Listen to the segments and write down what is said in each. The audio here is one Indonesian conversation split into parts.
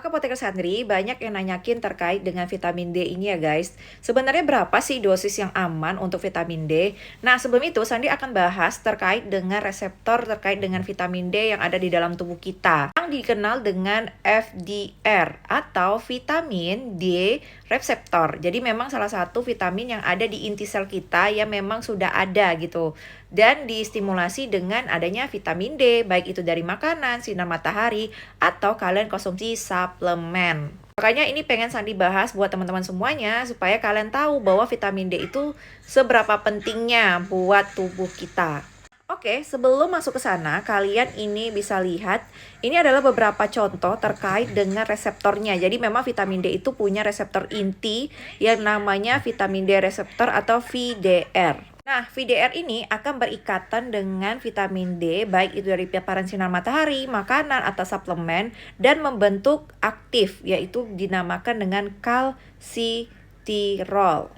Ke Apoteker Sandri, banyak yang nanyakin terkait dengan vitamin D ini ya guys. Sebenarnya berapa sih dosis yang aman untuk vitamin D? Nah, sebelum itu Sandri akan bahas terkait dengan reseptor terkait dengan vitamin D yang ada di dalam tubuh kita. Yang dikenal dengan FDR atau vitamin D reseptor. Jadi memang salah satu vitamin yang ada di inti sel kita yang memang sudah ada gitu. Dan distimulasi dengan adanya vitamin D, baik itu dari makanan, sinar matahari, atau kalian konsumsi suplemen. Makanya ini pengen Sandi bahas buat teman-teman semuanya supaya kalian tahu bahwa vitamin D itu seberapa pentingnya buat tubuh kita. Oke, sebelum masuk ke sana, kalian ini bisa lihat, ini adalah beberapa contoh terkait dengan reseptornya. Jadi memang vitamin D itu punya reseptor inti yang namanya vitamin D reseptor atau VDR. Nah, VDR ini akan berikatan dengan vitamin D, baik itu dari paparan sinar matahari, makanan, atau suplemen, dan membentuk aktif, yaitu dinamakan dengan kalsiterol.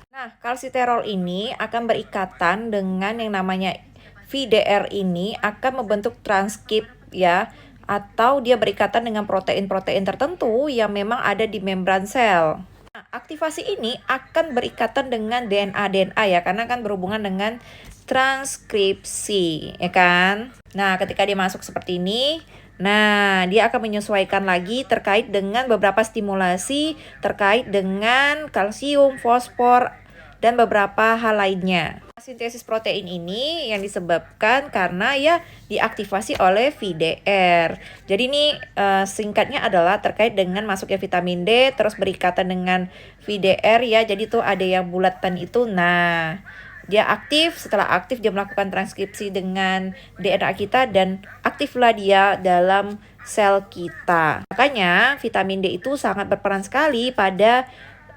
Nah, kalsiterol ini akan berikatan dengan yang namanya VDR ini akan membentuk transkrip ya, atau dia berikatan dengan protein-protein tertentu yang memang ada di membran sel. Aktivasi ini akan berikatan dengan DNA ya, karena kan berhubungan dengan transkripsi, ya kan? Nah, ketika dia masuk seperti ini, nah, dia akan menyesuaikan lagi terkait dengan beberapa stimulasi terkait dengan kalsium, fosfor, dan beberapa hal lainnya. Sintesis protein ini yang disebabkan karena ya diaktifasi oleh VDR. Jadi ini singkatnya adalah terkait dengan masuknya vitamin D terus berikatan dengan VDR ya. Jadi tuh ada yang bulatan itu. Nah, dia aktif, setelah aktif dia melakukan transkripsi dengan DNA kita dan aktiflah dia dalam sel kita. Makanya vitamin D itu sangat berperan sekali pada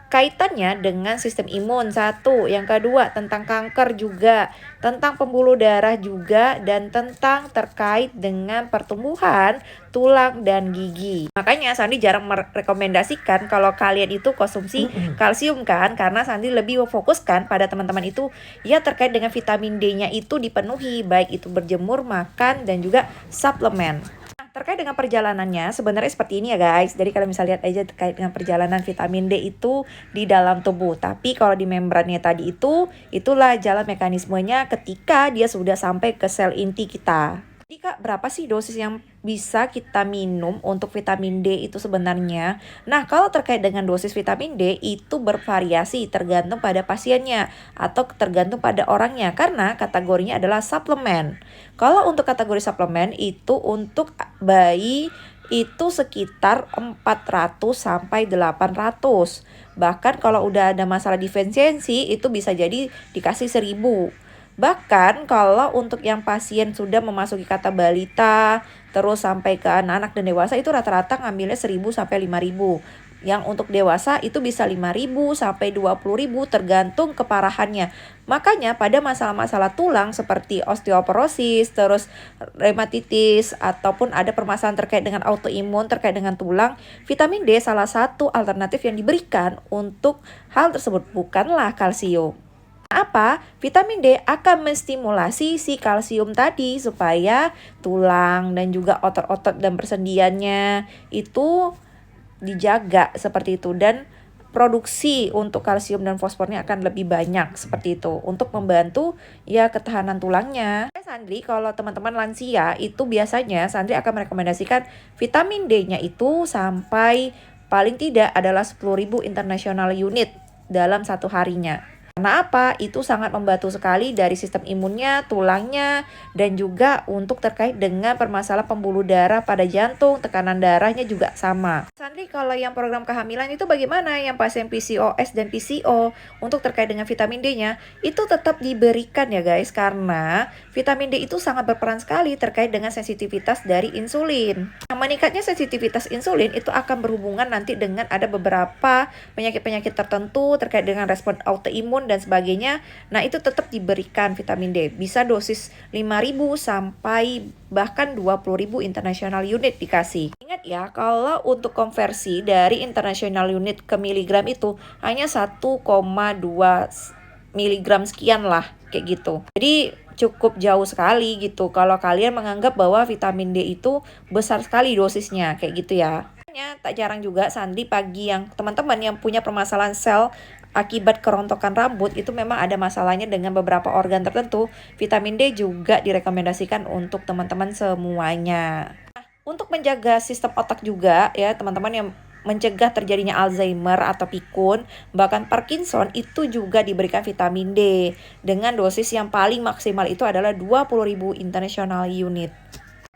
kaitannya dengan sistem imun satu, yang kedua tentang kanker juga, tentang pembuluh darah juga, dan tentang terkait dengan pertumbuhan tulang dan gigi. Makanya Sandi jarang merekomendasikan kalau kalian itu konsumsi kalsium kan, karena Sandi lebih memfokuskan pada teman-teman itu ya terkait dengan vitamin D-nya itu dipenuhi, baik itu berjemur, makan, dan juga suplemen. Terkait dengan perjalanannya sebenarnya seperti ini ya guys. Jadi kalau misalnya lihat aja terkait dengan perjalanan vitamin D itu di dalam tubuh. Tapi kalau di membrannya tadi itu, itulah jalan mekanismenya ketika dia sudah sampai ke sel inti kita. Jadi Kak, berapa sih dosis yang bisa kita minum untuk vitamin D itu sebenarnya? Nah, kalau terkait dengan dosis vitamin D itu bervariasi tergantung pada pasiennya atau tergantung pada orangnya karena kategorinya adalah suplemen. Kalau untuk kategori suplemen itu untuk bayi itu sekitar 400 sampai 800. Bahkan kalau udah ada masalah defisiensi itu bisa jadi dikasih 1000. Bahkan kalau untuk yang pasien sudah memasuki kata balita, terus sampai ke anak-anak dan dewasa itu rata-rata ngambilnya 1000 sampai 5000. Yang untuk dewasa itu bisa 5000 sampai 20000 tergantung keparahannya. Makanya pada masalah-masalah tulang seperti osteoporosis, terus rheumatitis, ataupun ada permasalahan terkait dengan autoimun, terkait dengan tulang, vitamin D salah satu alternatif yang diberikan untuk hal tersebut, bukanlah kalsium. Apa? Vitamin D akan menstimulasi si kalsium tadi supaya tulang dan juga otot-otot dan persendiannya itu dijaga seperti itu, dan produksi untuk kalsium dan fosfornya akan lebih banyak seperti itu untuk membantu ya ketahanan tulangnya. Sandri kalau teman-teman lansia itu biasanya Sandri akan merekomendasikan vitamin D-nya itu sampai paling tidak adalah 10.000 international unit dalam satu harinya. Karena apa? Itu sangat membantu sekali dari sistem imunnya, tulangnya, dan juga untuk terkait dengan permasalahan pembuluh darah pada jantung, tekanan darahnya juga sama. Sandri, kalau yang program kehamilan itu bagaimana? Yang pasien PCOS dan PCO untuk terkait dengan vitamin D-nya, itu tetap diberikan ya guys, karena vitamin D itu sangat berperan sekali terkait dengan sensitivitas dari insulin. Nah, meningkatnya sensitivitas insulin itu akan berhubungan nanti dengan ada beberapa penyakit-penyakit tertentu terkait dengan respon autoimun dan sebagainya. Nah, itu tetap diberikan vitamin D. Bisa dosis 5000 sampai bahkan 20.000 international unit dikasih. Ingat ya, kalau untuk konversi dari international unit ke miligram itu hanya 1,2 miligram sekian lah, kayak gitu. Jadi cukup jauh sekali gitu kalau kalian menganggap bahwa vitamin D itu besar sekali dosisnya, kayak gitu ya. Tak jarang juga Sandri bagi yang teman-teman yang punya permasalahan sel akibat kerontokan rambut itu memang ada masalahnya dengan beberapa organ tertentu. Vitamin D juga direkomendasikan untuk teman-teman semuanya. Untuk menjaga sistem otak juga ya teman-teman yang mencegah terjadinya Alzheimer atau pikun, bahkan Parkinson itu juga diberikan vitamin D dengan dosis yang paling maksimal itu adalah 20.000 international unit.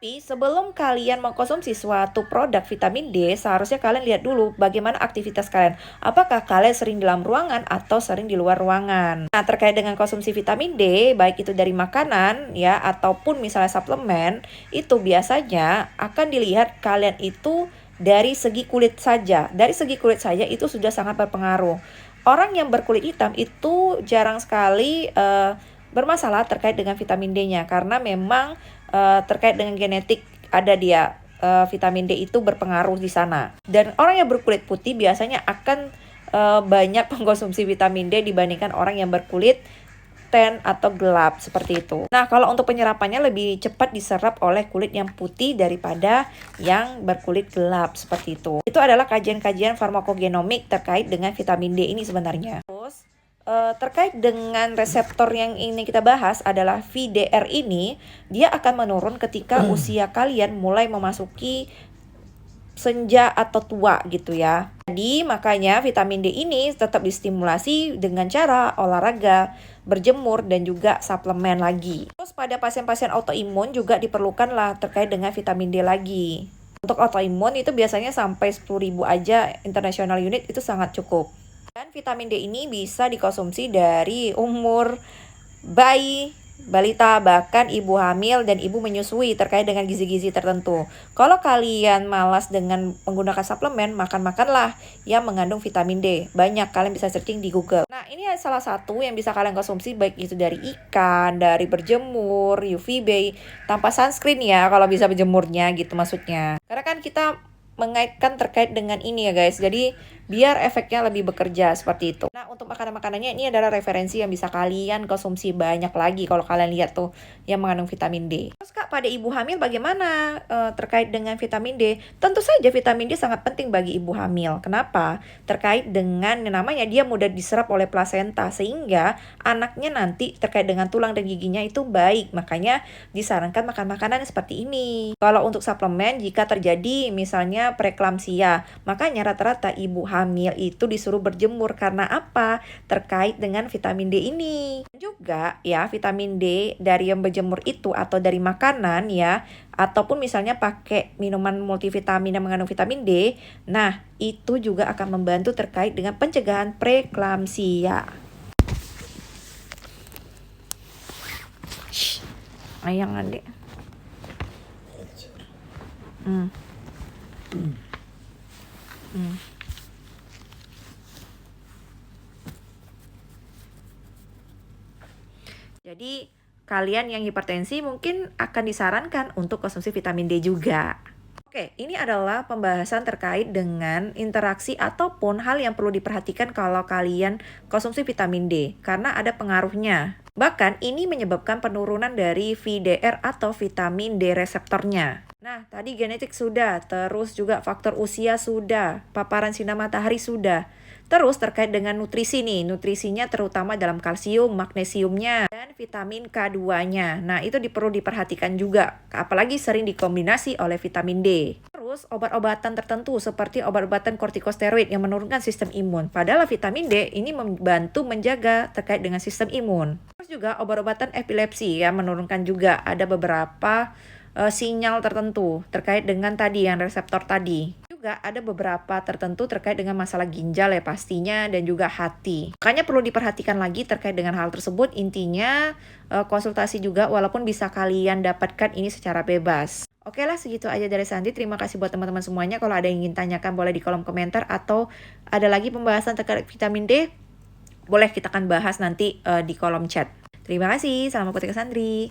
Tapi sebelum kalian mengkonsumsi suatu produk vitamin D, seharusnya kalian lihat dulu bagaimana aktivitas kalian. Apakah kalian sering di dalam ruangan atau sering di luar ruangan? Nah, terkait dengan konsumsi vitamin D, baik itu dari makanan ya ataupun misalnya suplemen, itu biasanya akan dilihat kalian itu dari segi kulit saja. Dari segi kulit saja itu sudah sangat berpengaruh. Orang yang berkulit hitam itu jarang sekali bermasalah terkait dengan vitamin D-nya karena memang terkait dengan genetik ada dia vitamin D itu berpengaruh di sana. Dan orang yang berkulit putih biasanya akan banyak mengkonsumsi vitamin D dibandingkan orang yang berkulit tan atau gelap seperti itu. Nah, kalau untuk penyerapannya lebih cepat diserap oleh kulit yang putih daripada yang berkulit gelap seperti itu. Itu adalah kajian-kajian farmakogenomik terkait dengan vitamin D ini sebenarnya. Terus terkait dengan reseptor yang ini kita bahas adalah VDR ini, dia akan menurun ketika usia kalian mulai memasuki senja atau tua gitu ya. Jadi makanya vitamin D ini tetap distimulasi dengan cara olahraga, berjemur, dan juga suplemen lagi. Terus pada pasien-pasien autoimun juga diperlukan lah terkait dengan vitamin D lagi. Untuk autoimun itu biasanya sampai 10.000 aja international unit itu sangat cukup. Dan vitamin D ini bisa dikonsumsi dari umur bayi, balita, bahkan ibu hamil dan ibu menyusui terkait dengan gizi-gizi tertentu. Kalau kalian malas dengan menggunakan suplemen, makanlah yang mengandung vitamin D. Banyak, kalian bisa searching di Google. Nah, ini salah satu yang bisa kalian konsumsi baik itu dari ikan, dari berjemur, UVB, tanpa sunscreen ya kalau bisa berjemurnya gitu maksudnya. Karena kan kita mengaitkan terkait dengan ini ya guys. Jadi biar efeknya lebih bekerja seperti itu. Nah, untuk makanan-makanannya ini adalah referensi yang bisa kalian konsumsi banyak lagi kalau kalian lihat tuh yang mengandung vitamin D. Terus Kak, pada ibu hamil bagaimana terkait dengan vitamin D? Tentu saja vitamin D sangat penting bagi ibu hamil. Kenapa? Terkait dengan yang namanya dia mudah diserap oleh plasenta sehingga anaknya nanti terkait dengan tulang dan giginya itu baik. Makanya disarankan makan makanan seperti ini. Kalau untuk suplemen jika terjadi misalnya preeklamsia, makanya rata-rata ibu hamil itu disuruh berjemur karena apa? Terkait dengan vitamin D ini. Juga ya vitamin D dari yang berjemur itu atau dari makanan ya, ataupun misalnya pakai minuman multivitamin yang mengandung vitamin D. Nah, itu juga akan membantu terkait dengan pencegahan preeklamsia. Ayang adik. Jadi kalian yang hipertensi mungkin akan disarankan untuk konsumsi vitamin D juga. Oke, ini adalah pembahasan terkait dengan interaksi ataupun hal yang perlu diperhatikan kalau kalian konsumsi vitamin D karena ada pengaruhnya. Bahkan ini menyebabkan penurunan dari VDR atau vitamin D reseptornya. Nah, tadi genetik sudah, terus juga faktor usia sudah, paparan sinar matahari sudah. Terus terkait dengan nutrisi nih, nutrisinya terutama dalam kalsium, magnesiumnya, dan vitamin K2-nya. Nah, itu perlu diperhatikan juga, apalagi sering dikombinasi oleh vitamin D. Terus obat-obatan tertentu seperti obat-obatan kortikosteroid yang menurunkan sistem imun. Padahal vitamin D ini membantu menjaga terkait dengan sistem imun. Terus juga obat-obatan epilepsi yang menurunkan juga ada beberapa sinyal tertentu terkait dengan tadi yang reseptor tadi. Juga ada beberapa tertentu terkait dengan masalah ginjal ya pastinya dan juga hati. Makanya perlu diperhatikan lagi terkait dengan hal tersebut. Intinya konsultasi juga walaupun bisa kalian dapatkan ini secara bebas. Oke lah, segitu aja dari Sandri. Terima kasih buat teman-teman semuanya. Kalau ada yang ingin tanyakan boleh di kolom komentar atau ada lagi pembahasan terkait vitamin D, boleh kita akan bahas nanti di kolom chat. Terima kasih. Salam Apoteker Sandri.